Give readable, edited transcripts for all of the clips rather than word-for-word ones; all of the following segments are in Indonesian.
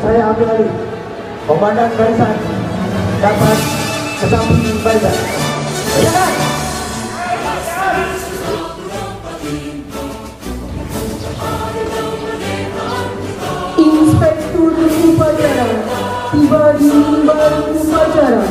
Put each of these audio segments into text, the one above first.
Saya ambil lagi. Komandan barisan dapat kesamping barisan. Jangan. Inspektur upacara tiba di mimbar upacara.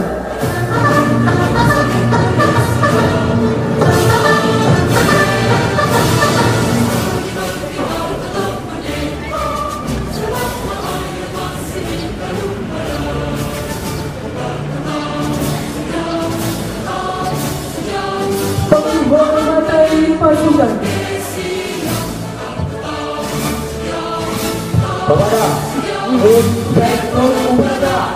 Penghormatan pasukan kepada Inspektur upacara.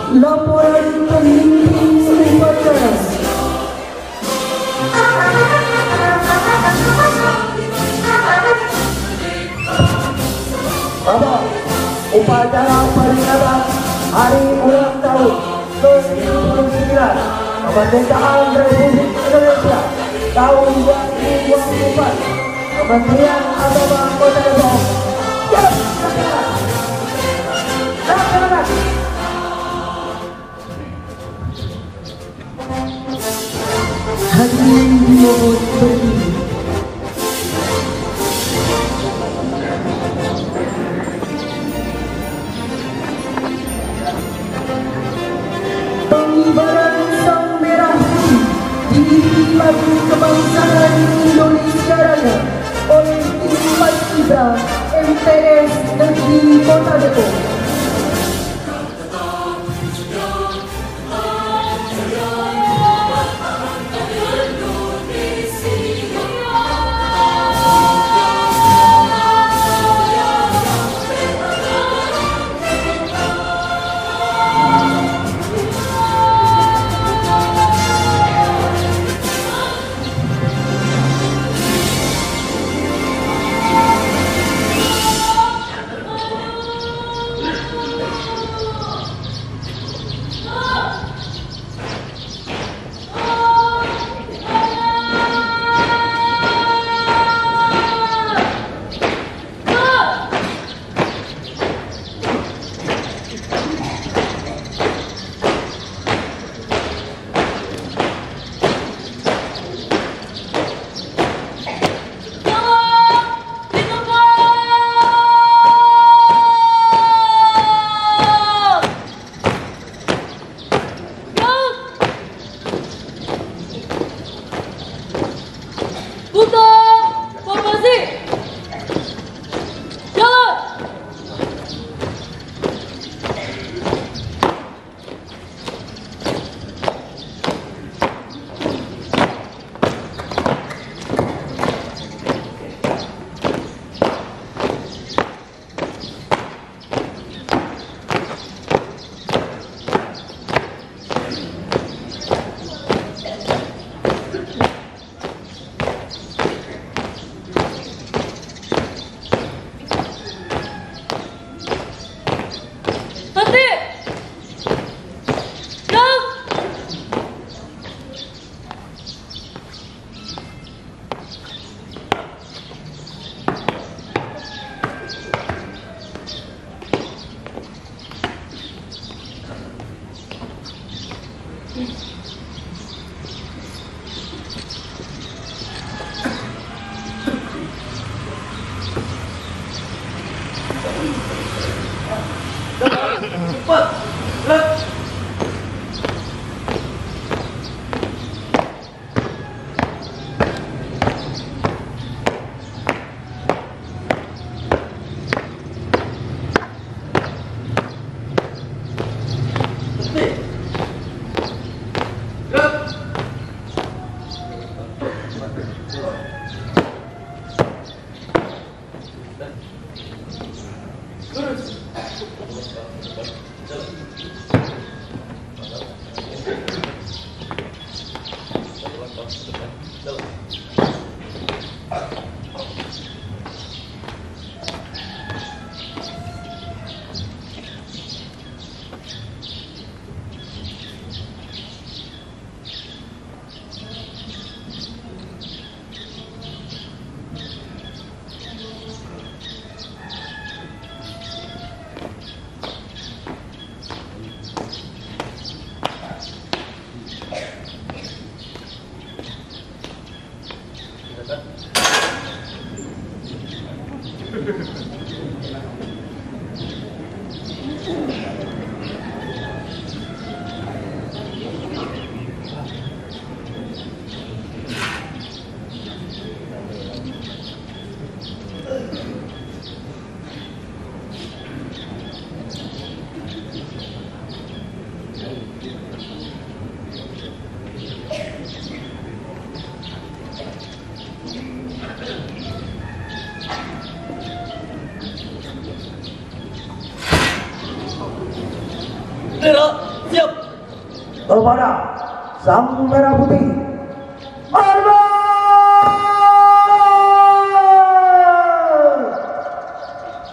Laporan pemimpin upacara. Bapak, upacara peringatan Hari Ulang Tahun ke-79 Kemerdekaan Republik Indonesia tahun 2024. Kementerian Agama Kota Depok. Hadirin dimohon berdiri. Pengibaran Sang Merah Putih di Lagu Kebangsaan Indonesia Raya oleh tim Paskibra MTS Negeri Kota Depok. Siap. Kepada sang merah putih Arman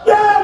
Siap.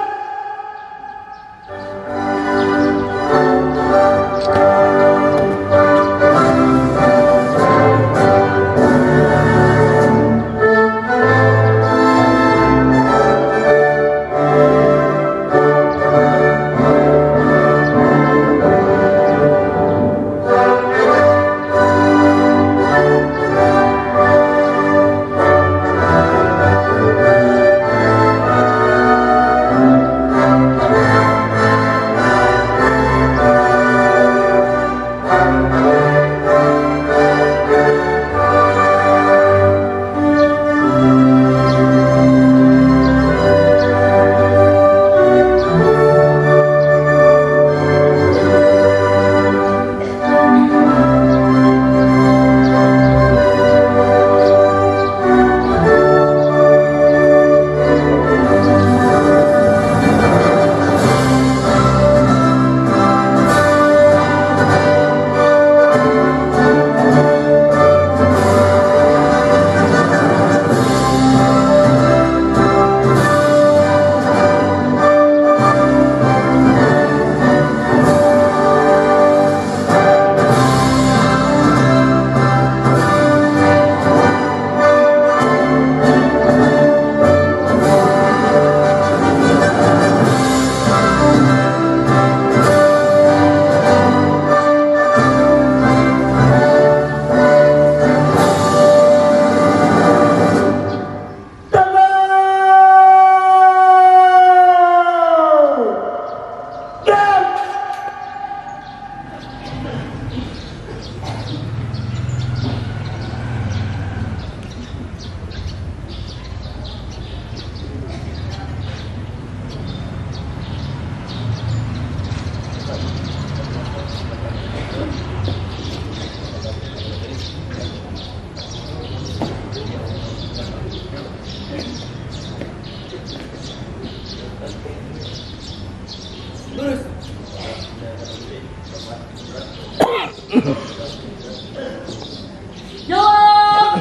Jawab!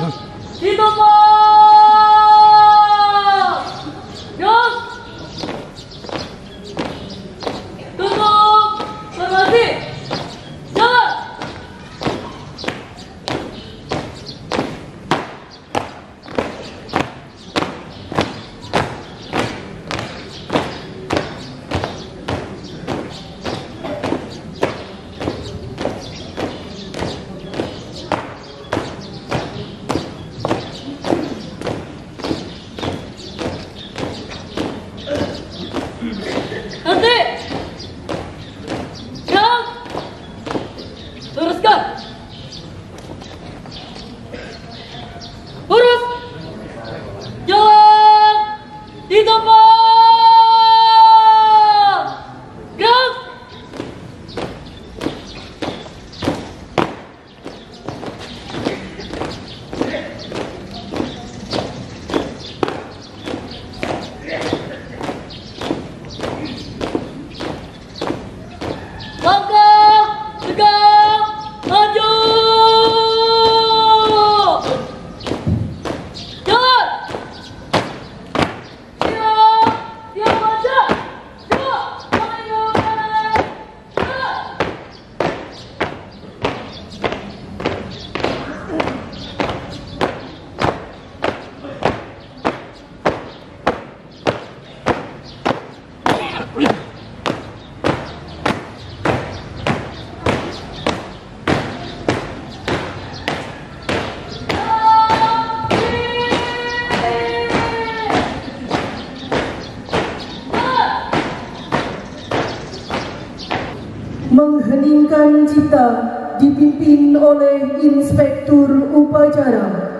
Hidup po! Jawab! Tutup! Formasi! Jawab! mengheningkan cipta dipimpin oleh Inspektur Upacara.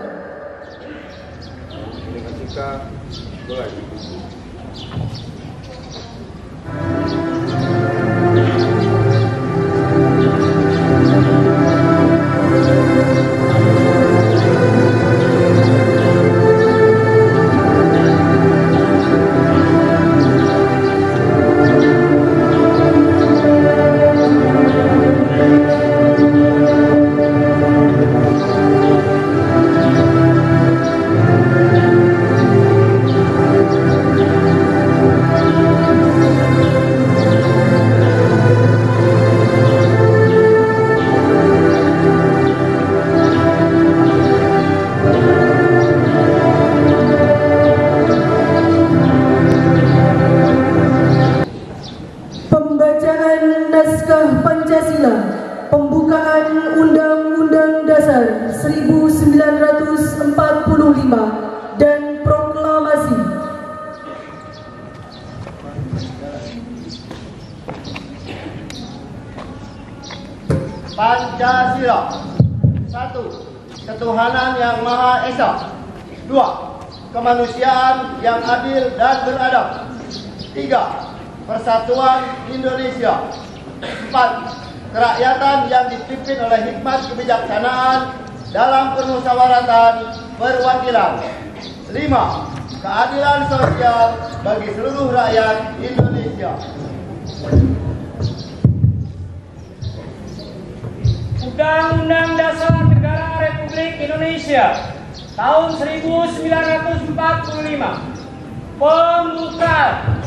Pembukaan Undang-Undang Dasar 1945 dan Proklamasi. Pancasila. 1. Ketuhanan yang Maha Esa. 2. Kemanusiaan yang adil dan beradab. 3. Persatuan Indonesia. 4. Kerakyatan yang dipimpin oleh hikmat kebijaksanaan dalam permusyawaratan perwakilan. 5. Keadilan sosial bagi seluruh rakyat Indonesia. Undang-Undang Dasar Negara Republik Indonesia tahun 1945 pembukaan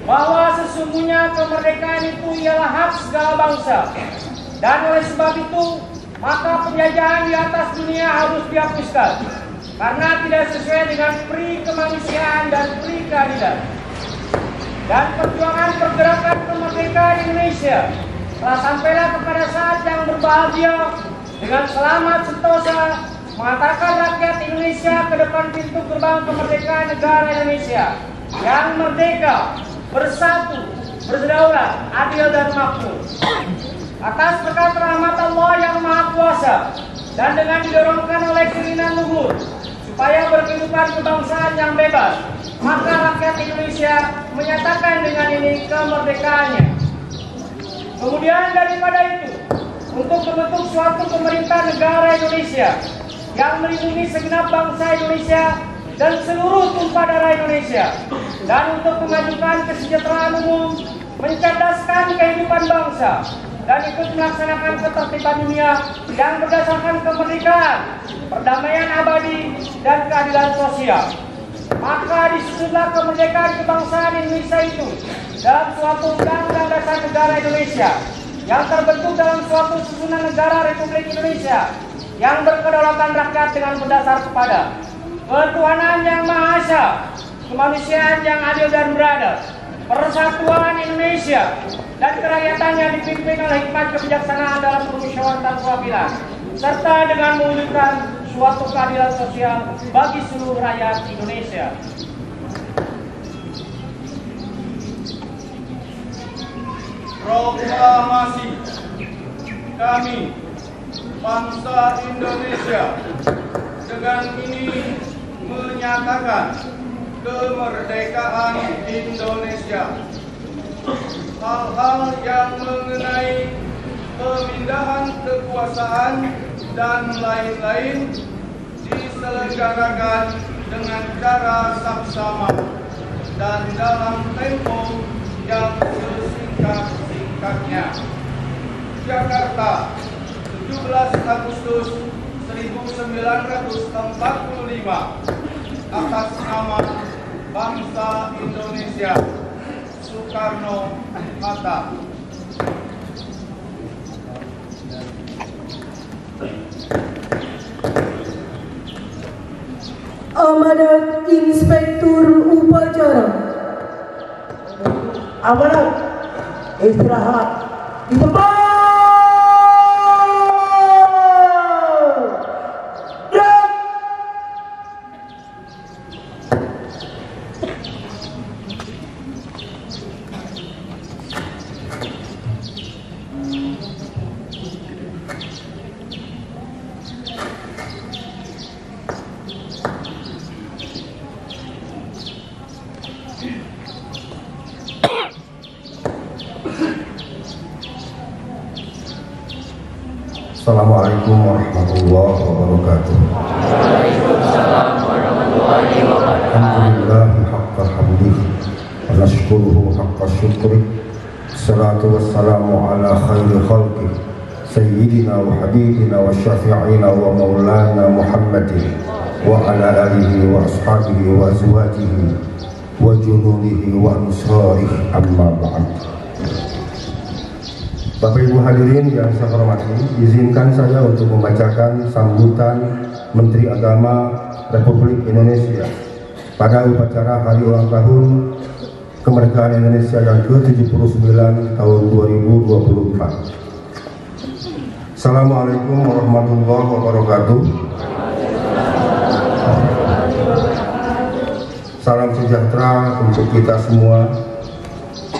bahwa sesungguhnya kemerdekaan itu ialah hak segala bangsa, dan oleh sebab itu maka penjajahan di atas dunia harus dihapuskan karena tidak sesuai dengan pri kemanusiaan dan pri keadilan. Dan perjuangan pergerakan kemerdekaan Indonesia telah sampailah kepada saat yang berbahagia dengan selamat sentosa mengantarkan rakyat Indonesia ke depan pintu gerbang kemerdekaan negara Indonesia yang merdeka, bersatu, berdaulat, adil dan makmur. Atas berkat rahmat Allah yang Maha Kuasa dan dengan didorongkan oleh keinginan luhur supaya berkehidupan kebangsaan yang bebas, maka rakyat Indonesia menyatakan dengan ini kemerdekaannya. Kemudian daripada itu, untuk membentuk suatu pemerintah negara Indonesia yang melindungi segenap bangsa Indonesia dan seluruh tumpah darah Indonesia, dan untuk memajukan kesejahteraan umum, mencerdaskan kehidupan bangsa, dan ikut melaksanakan ketertiban dunia yang berdasarkan kemerdekaan, perdamaian abadi, dan keadilan sosial. Maka disusunlah kemerdekaan kebangsaan Indonesia itu dalam suatu Undang-Undang Dasar Negara Indonesia yang terbentuk dalam suatu susunan negara Republik Indonesia yang berkedaulatan rakyat dengan berdasar kepada ketuhanan yang Maha Esa, kemanusiaan yang adil dan beradab, persatuan Indonesia, dan kerakyatan yang dipimpin oleh hikmat kebijaksanaan dalam permusyawaratan perwakilan, serta dengan mewujudkan suatu keadilan sosial bagi seluruh rakyat Indonesia. Proklamasi. Kami, bangsa Indonesia, dengan ini menyatakan kemerdekaan Indonesia. Hal-hal yang mengenai pemindahan kekuasaan dan lain-lain diselenggarakan dengan cara saksama dan dalam tempo yang sesingkat-singkatnya. Jakarta, 17 Agustus 1945, atas nama bangsa Indonesia, Soekarno-Hatta. Amanat Inspektur Upacara. Amanat istirahat di tempat. Assalamualaikum warahmatullahi wabarakatuh. Waalaikumsalam warahmatullahi wabarakatuh. Alhamdulillah haqqa hamdih wa nashkuruhu haqqa syukrih. Salatu wassalamu ala khairi khalqih sayyidina wa habibina wa syafi'ina wa maulana Muhammadin wa ala alihi wa ashabihi wa azwajihi wa junudihi wa ansarih, amma ba'd. Bapak Ibu hadirin yang saya hormati, izinkan saya untuk membacakan sambutan Menteri Agama Republik Indonesia pada upacara hari ulang tahun kemerdekaan Indonesia yang ke-79 tahun 2024. Assalamualaikum warahmatullahi wabarakatuh. Salam sejahtera untuk kita semua.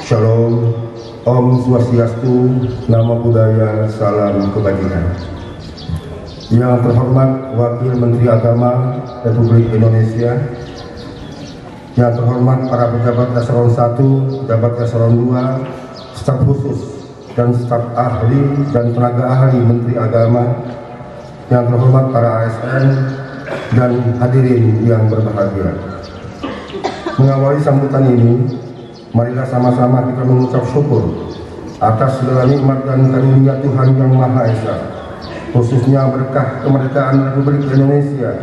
Shalom. Om Swastiastu, Namo Buddhaya, Salam Kebajikan. Yang terhormat Wakil Menteri Agama Republik Indonesia, yang terhormat para pejabat eselon 1, pejabat eselon 2, staf khusus dan staf ahli dan tenaga ahli Menteri Agama, yang terhormat para ASN dan hadirin yang berbahagia. Mengawali sambutan ini, marilah sama-sama kita mengucap syukur atas segala nikmat dan karunia Tuhan Yang Maha Esa, khususnya berkah kemerdekaan Republik Indonesia.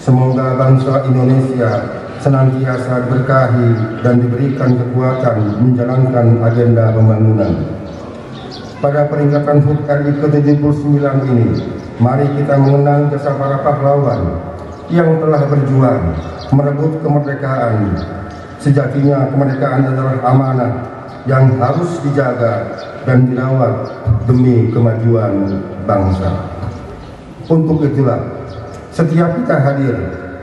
Semoga bangsa Indonesia senantiasa diberkahi dan diberikan kekuatan menjalankan agenda pembangunan. Pada peringatan HUT RI ke-79 ini, mari kita mengenang jasa para pahlawan yang telah berjuang merebut kemerdekaan. Sejatinya kemerdekaan adalah amanah yang harus dijaga dan dirawat demi kemajuan bangsa. Untuk itulah setiap kita hadir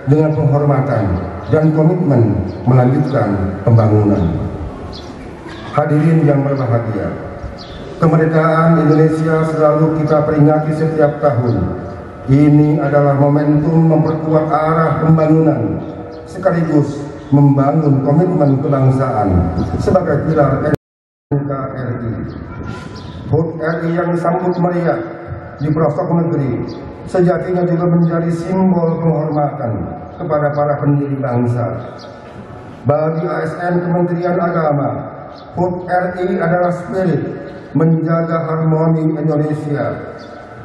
dengan penghormatan dan komitmen melanjutkan pembangunan. Hadirin yang berbahagia, kemerdekaan Indonesia selalu kita peringati setiap tahun. Ini adalah momentum memperkuat arah pembangunan sekaligus membangun komitmen kebangsaan sebagai pilar NKRI. HUT RI yang disambut meriah di pelosok negeri sejatinya juga menjadi simbol penghormatan kepada para pendiri bangsa. Bagi ASN Kementerian Agama, HUT RI adalah spirit menjaga harmoni Indonesia.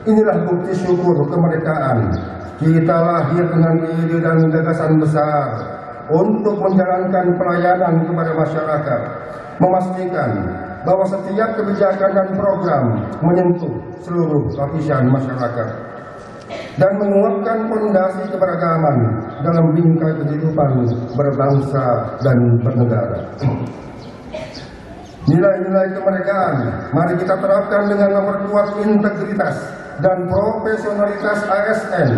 Inilah bukti syukur kemerdekaan. Kita lahir dengan ide dan gagasan besar untuk menjalankan pelayanan kepada masyarakat, memastikan bahwa setiap kebijakan dan program menyentuh seluruh lapisan masyarakat, dan menguatkan fondasi keberagaman dalam bingkai kehidupan berbangsa dan bernegara. Nilai-nilai kemerdekaan mari kita terapkan dengan memperkuat integritas dan profesionalitas ASN.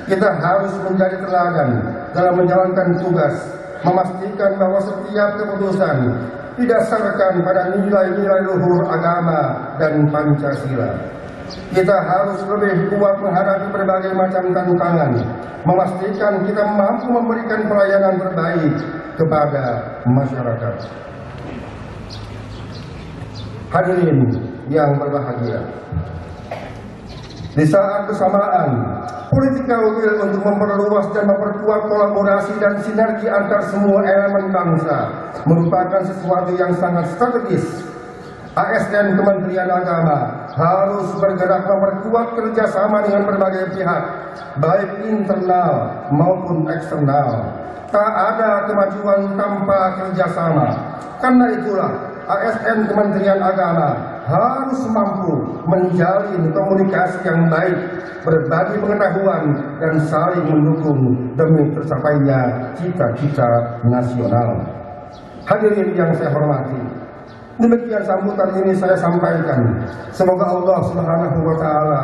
Kita harus menjadi teladan dalam menjalankan tugas, memastikan bahwa setiap keputusan didasarkan pada nilai-nilai luhur agama dan Pancasila. Kita harus lebih kuat menghadapi berbagai macam tantangan, memastikan kita mampu memberikan pelayanan terbaik kepada masyarakat. Hadirin yang berbahagia, di saat bersamaan, political will untuk memperluas dan memperkuat kolaborasi dan sinergi antar semua elemen bangsa merupakan sesuatu yang sangat strategis. ASN Kementerian Agama harus bergerak memperkuat kerjasama dengan berbagai pihak, baik internal maupun eksternal. Tak ada kemajuan tanpa kerjasama. Karena itulah ASN Kementerian Agama harus mampu menjalin komunikasi yang baik, berbagi pengetahuan, dan saling mendukung demi tercapainya cita-cita nasional. Hadirin yang saya hormati, demikian sambutan ini saya sampaikan. Semoga Allah Subhanahu wa Ta'ala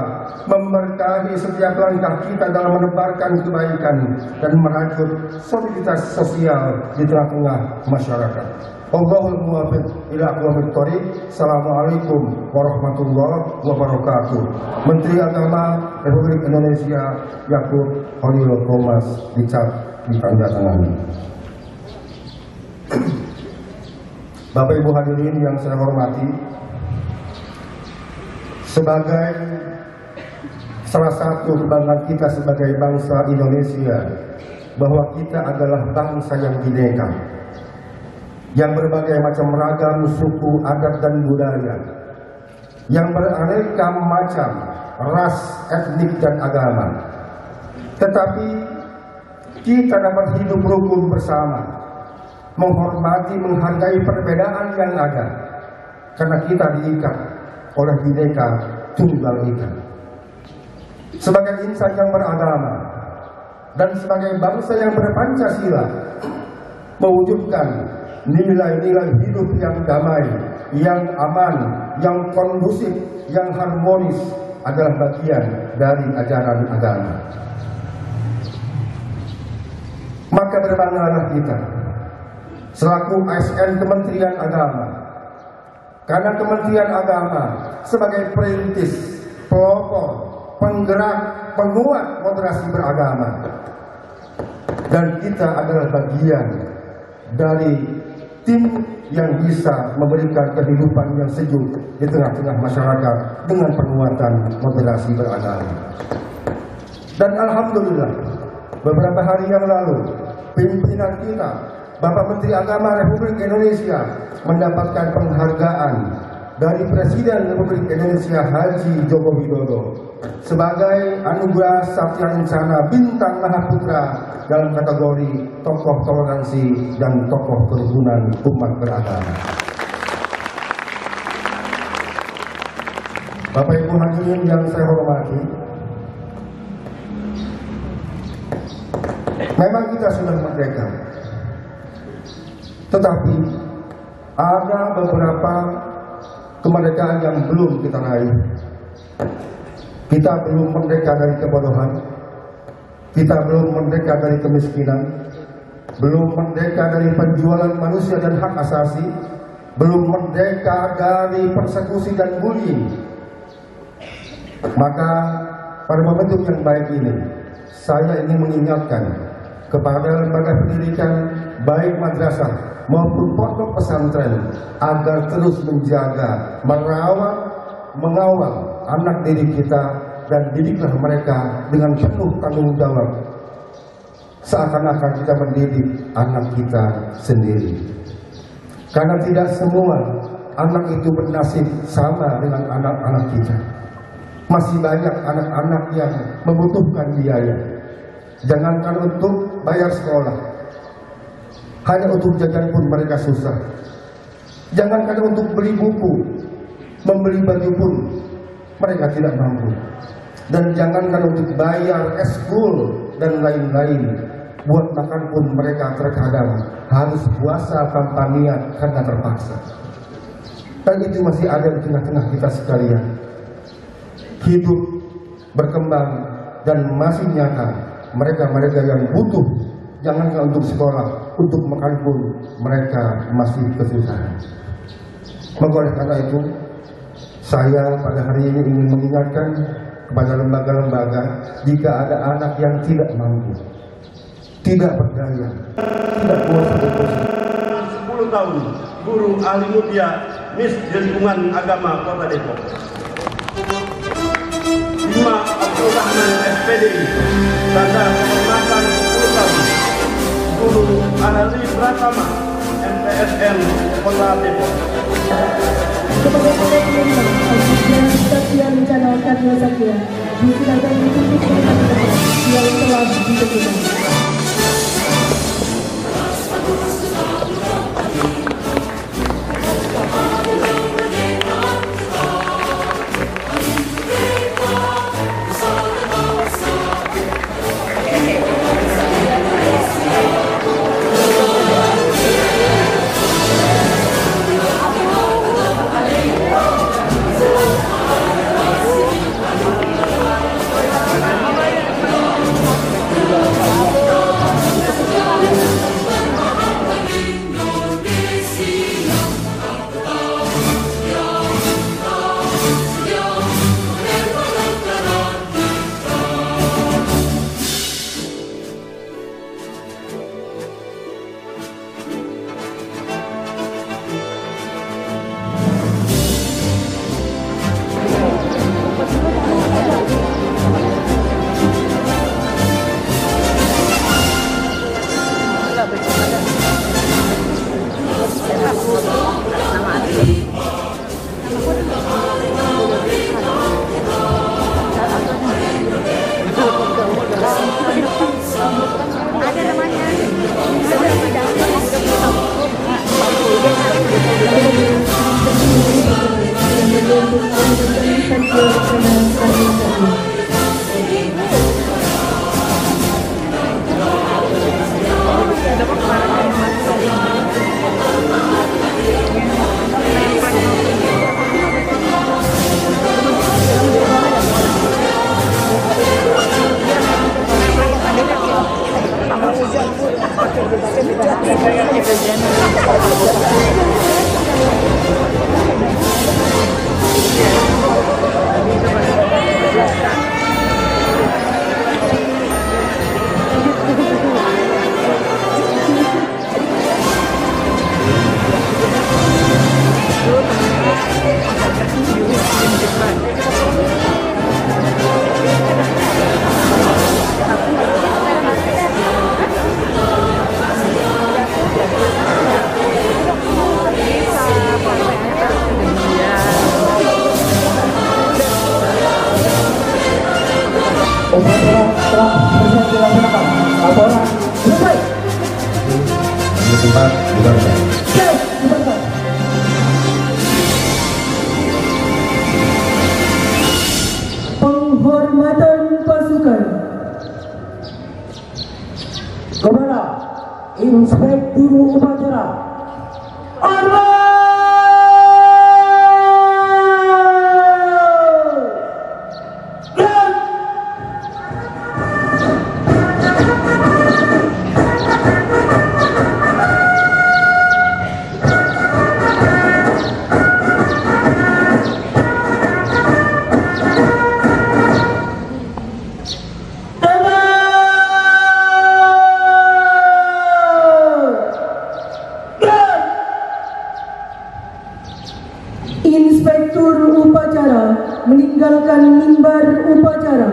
memberkahi setiap langkah kita dalam menebarkan kebaikan dan merajut soliditas sosial di tengah-tengah masyarakat. Allahul muwaffiq ila aqwamit thoriq. Assalamualaikum warahmatullahi wabarakatuh. Menteri Agama Republik Indonesia Yakut Holil Komas dicap ditandatangani. Bapak Ibu hadirin yang saya hormati, sebagai salah satu kebanggaan kita sebagai bangsa Indonesia, bahwa kita adalah bangsa yang bineka, yang berbagai macam ragam suku, adat dan budaya, yang beraneka macam ras, etnik dan agama. Tetapi kita dapat hidup rukun bersama, menghormati, menghargai perbedaan yang ada, karena kita diikat oleh Bhinneka Tunggal Ika. Sebagai insan yang beragama dan sebagai bangsa yang berpancasila, mewujudkan nilai-nilai hidup yang damai, yang aman, yang kondusif, yang harmonis adalah bagian dari ajaran agama. Maka berbanggalah kita selaku ASN Kementerian Agama, karena Kementerian Agama sebagai perintis, pelopor, penggerak, penguat moderasi beragama, dan kita adalah bagian dari tim yang bisa memberikan kehidupan yang sejuk di tengah-tengah masyarakat dengan penguatan moderasi beragama. Dan alhamdulillah, beberapa hari yang lalu pimpinan kita, Bapak Menteri Agama Republik Indonesia, mendapatkan penghargaan dari Presiden Republik Indonesia Haji Joko Widodo sebagai anugerah Satya Kencana Bintang Mahaputra dalam kategori tokoh toleransi dan tokoh kerukunan umat beragama. Bapak Ibu hadirin yang saya hormati, memang kita sudah merdeka, tetapi ada beberapa kemerdekaan yang belum kita raih. Kita belum merdeka dari kebodohan, kita belum merdeka dari kemiskinan, belum merdeka dari penjualan manusia dan hak asasi, belum merdeka dari persekusi dan bullying. Maka pada momentum yang baik ini, saya ingin mengingatkan kepada lembaga pendidikan baik madrasah maupun pondok pesantren agar terus menjaga, merawat, mengawal anak didik kita, dan didiklah mereka dengan penuh tanggung jawab, seakan-akan kita mendidik anak kita sendiri. Karena tidak semua anak itu bernasib sama dengan anak-anak kita. Masih banyak anak-anak yang membutuhkan biaya, jangankan untuk bayar sekolah, hanya untuk jajan pun mereka susah. Jangankan untuk beli buku, membeli baju pun mereka tidak mampu. Dan jangankan untuk bayar eskul dan lain-lain, buat makan pun mereka terkadang harus puasa tanpa niat karena terpaksa. Dan itu masih ada di tengah-tengah kita sekalian. Hidup, berkembang, dan masih nyata mereka-mereka yang butuh, jangankan untuk sekolah, untuk makan pun mereka masih kesusahan. Maka oleh karena itu, saya pada hari ini ingin mengingatkan kepada lembaga-lembaga, jika ada anak yang tidak mampu, tidak berdaya, tidak kuasa berkuasa. 10 tahun guru ahli mutia MIS di lingkungan agama Kota Depok. 5 Abdul Rahman SPDI, tanda kehormatan 10 tahun guru ahli Pratama MTSN Kota Depok. Kepada para penerima anugerah Satya Kencana Karya Satya, disilakan ditutup yang telah ditentukan. Upacara telah selesai dilaksanakan. Laporan selesai. Di tempat dilakukan. Siap, dilakukan. Penghormatan pasukan. Kepada Inspektur Upacara Allah. Inspektur upacara meninggalkan mimbar upacara.